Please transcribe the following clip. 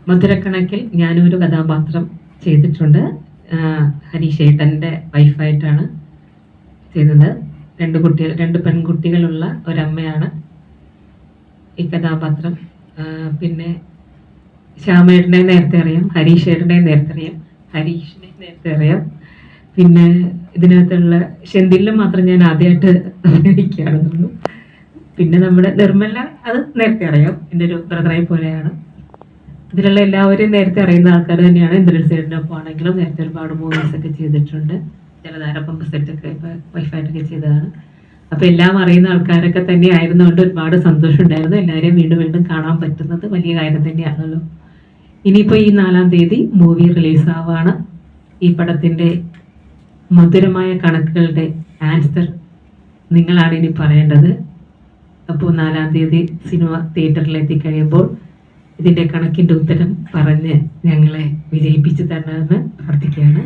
മധുരക്കണക്കിൽ ഞാനും ഒരു കഥാപാത്രം ചെയ്തിട്ടുണ്ട്. ഹരീഷേട്ടൻ്റെ വൈഫായിട്ടാണ് ചെയ്തത്. രണ്ട് പെൺകുട്ടികളുള്ള ഒരമ്മയാണ് ഈ കഥാപാത്രം. പിന്നെ ശ്യാമേട്ടനെ നേരത്തെ അറിയാം, ഹരീഷേട്ടനെ നേരത്തെ അറിയാം, ഹരീഷിനെ നേരത്തെ അറിയാം. പിന്നെ ഇതിനകത്തുള്ള ഷെന്തിലും മാത്രം ഞാൻ ആദ്യമായിട്ട് അഭിനയിക്കുകയാണെന്നുള്ളൂ. പിന്നെ നമ്മുടെ നിർമ്മല അത് നേരത്തെ അറിയാം, എൻ്റെ ഒരു ബ്രദറായി പോലെയാണ്. ഇതിലുള്ള എല്ലാവരെയും നേരത്തെ അറിയുന്ന ആൾക്കാർ തന്നെയാണ്. ഇന്ദ്രൻസേട്ടനൊപ്പം ആണെങ്കിലും നേരത്തെ ഒരുപാട് മൂവീസൊക്കെ ചെയ്തിട്ടുണ്ട്. ജലധാര പമ്പ് സെറ്റൊക്കെ ഇപ്പോൾ വൈഫായിട്ടൊക്കെ ചെയ്തതാണ്. അപ്പോൾ എല്ലാം അറിയുന്ന ആൾക്കാരൊക്കെ തന്നെ ആയിരുന്നുകൊണ്ട് ഒരുപാട് സന്തോഷം ഉണ്ടായിരുന്നു. എല്ലാവരെയും വീണ്ടും വീണ്ടും കാണാൻ പറ്റുന്നത് വലിയ കാര്യം തന്നെയാണല്ലോ. ഇനിയിപ്പോൾ ഈ 4-ാം തീയതി മൂവി റിലീസാവാണ്. ഈ പടത്തിൻ്റെ മധുരമായ കണക്കുകളുടെ ആൻസർ നിങ്ങളാണ് ഇനി പറയേണ്ടത്. അപ്പോൾ 4-ാം തീയതി സിനിമ തിയേറ്ററിൽ എത്തിക്കഴിയുമ്പോൾ ഇതിൻ്റെ കണക്കിൻ്റെ ഉത്തരം പറഞ്ഞ് ഞങ്ങളെ വിജയിപ്പിച്ചു തരണമെന്ന് പ്രാർത്ഥിക്കുകയാണ്.